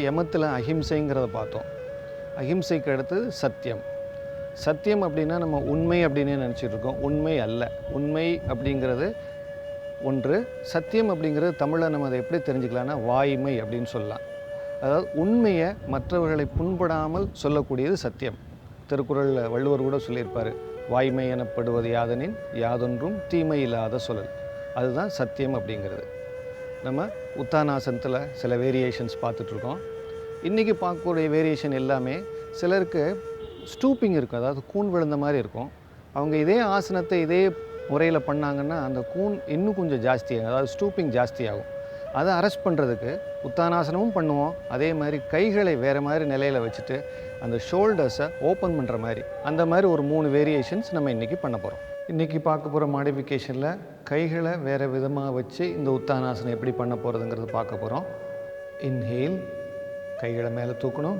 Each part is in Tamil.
யமத்தில் அஹிம்சைங்கிறத பார்த்தோம். அஹிம்சைக்கு அடுத்து சத்தியம். சத்தியம் அப்படின்னா நம்ம உண்மை அப்படின்னே நினச்சிட்டு இருக்கோம். உண்மை அல்ல. உண்மை அப்படிங்கிறது ஒன்று. சத்தியம் அப்படிங்கிறது தமிழில் நம்ம அதை எப்படி தெரிஞ்சுக்கலாம்னா வாய்மை அப்படின்னு சொல்லலாம். அதாவது உண்மையை மற்றவர்களை புண்படாமல் சொல்லக்கூடியது சத்தியம். திருக்குறளில் வள்ளுவர் கூட சொல்லியிருப்பார், வாய்மை எனப்படுவது யாதெனின் யாதொன்றும் தீமை இல்லாத சொல்லல். அதுதான் சத்தியம் அப்படிங்கிறது. நம்ம உத்தானாசனத்தில் சில வேரியேஷன்ஸ் பார்த்துட்ருக்கோம். இன்றைக்கி பார்க்கக்கூடிய வேரியேஷன் எல்லாமே சிலருக்கு ஸ்டூப்பிங் இருக்கும், அதாவது கூன் விழுந்த மாதிரி இருக்கும். அவங்க இதே ஆசனத்தை இதே முறையில் பண்ணாங்கன்னா அந்த கூன் இன்னும் கொஞ்சம் ஜாஸ்தியாகும், அதாவது ஸ்டூப்பிங் ஜாஸ்தியாகும். அதை அரெஸ்ட் பண்ணுறதுக்கு உத்தானாசனமும் பண்ணுவோம். அதே மாதிரி கைகளை வேறு மாதிரி நிலையில் வச்சுட்டு அந்த ஷோல்டர்ஸை ஓப்பன் பண்ணுற மாதிரி, அந்த மாதிரி ஒரு 3 வேரியேஷன்ஸ் நம்ம இன்றைக்கி பண்ண போகிறோம். இன்றைக்கி பார்க்க போகிற மாடிஃபிகேஷனில் கைகளை வேறு விதமாக வச்சு இந்த உத்தானாசனம் எப்படி பண்ண போகிறதுங்கிறது பார்க்க போகிறோம். இன்ஹேல், கைகளை மேலே தூக்கணும்.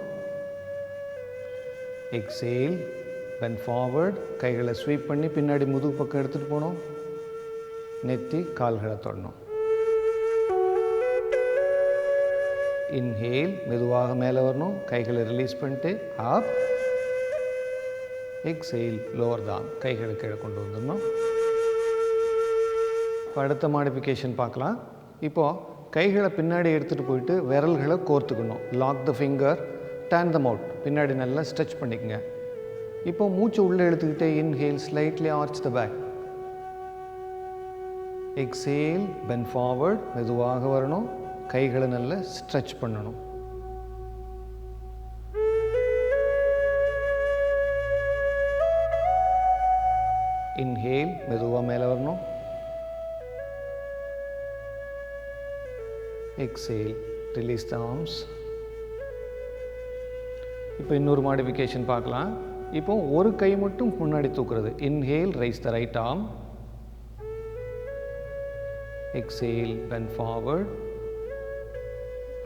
எக்ஸேல், பெண்ட் ஃபார்வர்ட், கைகளை ஸ்வீப் பண்ணி பின்னாடி முதுகு பக்கம் எடுத்துகிட்டு போகணும். நெத்தி கால்களை தொடணும். இன்ஹேல், மெதுவாக மேலே வரணும், கைகளை ரிலீஸ் பண்ணிட்டு அப். எக்ஸேல், லோவர் தான், கைகளை கீழே கொண்டு வந்துடணும். இப்போ அடுத்த மாடிஃபிகேஷன் பார்க்கலாம். இப்போது கைகளை பின்னாடி எடுத்துகிட்டு போயிட்டு விரல்களை கோர்த்துக்கணும். Lock the finger, turn them out, பின்னாடி நல்லா ஸ்ட்ரெச் பண்ணிக்கங்க. இப்போ மூச்சு உள்ளே எடுத்துக்கிட்டே inhale, slightly arch the back. Exhale, bend forward, மெதுவாக வரணும், கைகளை நல்லா ஸ்ட்ரெச் பண்ணணும். இன்ஹேல், மெதுவாக மேலே வரணும். Exhale, release the arms. இப்போ இன்னொரு மாடிஃபிகேஷன் பார்க்கலாம். இப்போ ஒரு கை மட்டும் முன்னாடி தூக்குறது. Inhale, raise the right arm. Exhale, bend forward.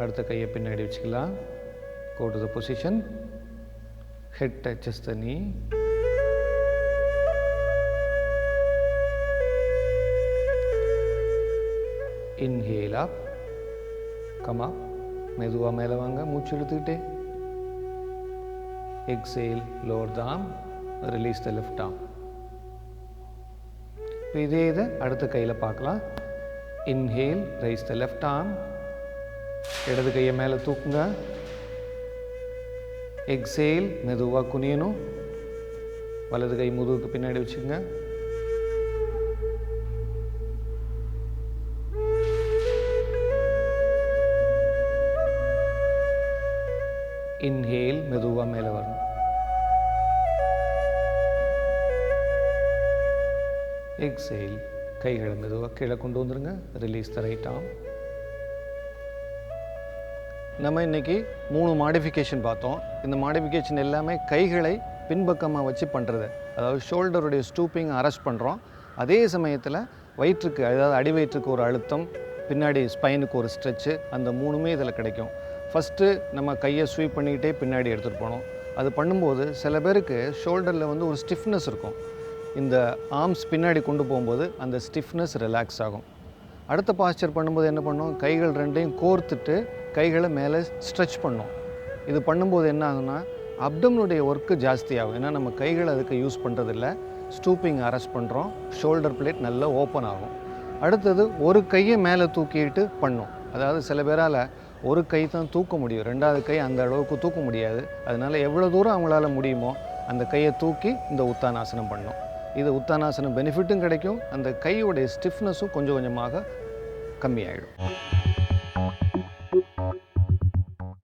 அடுத்த கையை பின்னாடி வச்சுக்கலாம். Go to the position. Head touches the knee. Inhale up, come up, மெதுவாக மேலே வாங்க, மூச்சு இழுத்துக்கிட்டே. Exhale, lower the arm, release the left arm. இப்போ இதே இதை அடுத்த கையில் பார்க்கலாம். Inhale, raise the left arm, இடது கையை மேலே தூக்குங்க. எக்ஸேல், மெதுவாக குனியணும், வலது கை முதுகுக்கு பின்னாடி வச்சுக்கோங்க. இன்ஹேல், மெதுவாக மேலே வரணும். எக்ஸேல், கைகளை மெதுவாக கீழே கொண்டு வந்துடுங்க. Release the right arm. நம்ம இன்றைக்கி 3 மாடிஃபிகேஷன் பார்த்தோம். இந்த மாடிஃபிகேஷன் எல்லாமே கைகளை பின்பக்கமாக வச்சு பண்ணுறது. அதாவது ஷோல்டருடைய ஸ்டூப்பிங் அரெஸ்ட் பண்ணுறோம். அதே சமயத்தில் வயிற்றுக்கு, அதாவது அடி வயிற்றுக்கு ஒரு அழுத்தம், பின்னாடி ஸ்பைனுக்கு ஒரு ஸ்ட்ரெச்சு, அந்த 3மே இதில் கிடைக்கும். ஃபஸ்ட்டு நம்ம கையை ஸ்வீப் பண்ணிக்கிட்டே பின்னாடி எடுத்துகிட்டு போனோம். அது பண்ணும்போது சில பேருக்கு ஷோல்டரில் வந்து ஒரு ஸ்டிஃப்னஸ் இருக்கும். இந்த ஆர்ம்ஸ் பின்னாடி கொண்டு போகும்போது அந்த ஸ்டிஃப்னஸ் ரிலாக்ஸ் ஆகும். அடுத்த பாஸ்டர் பண்ணும்போது என்ன பண்ணோம், கைகள் ரெண்டையும் கோர்த்துட்டு கைகளை மேலே ஸ்ட்ரெச் பண்ணோம். இது பண்ணும்போது என்ன ஆகும்னா அப்டமனுடைய ஒர்க்கு ஜாஸ்தி ஆகும். ஏன்னா நம்ம கைகளை அதுக்கு யூஸ் பண்ணுறதில்ல, ஸ்டூப்பிங் அரெஸ்ட் பண்ணுறோம். ஷோல்டர் பிளேட் நல்லா ஓப்பன் ஆகும். அடுத்தது ஒரு கையை மேலே தூக்கிட்டு பண்ணோம். அதாவது சில பேரால் ஒரு கை தான் தூக்க முடியும், 2வது கை அந்த அளவுக்கு தூக்க முடியாது. அதனால் எவ்வளோ தூரம் அவங்களால முடியுமோ அந்த கையை தூக்கி இந்த உத்தானாசனம் பண்ணோம். இது உத்தானாசனம் பெனிஃபிட்டும் கிடைக்கும், அந்த கையோடைய ஸ்டிஃப்னஸும் கொஞ்சம் கொஞ்சமாக கம்மியாயிடும்.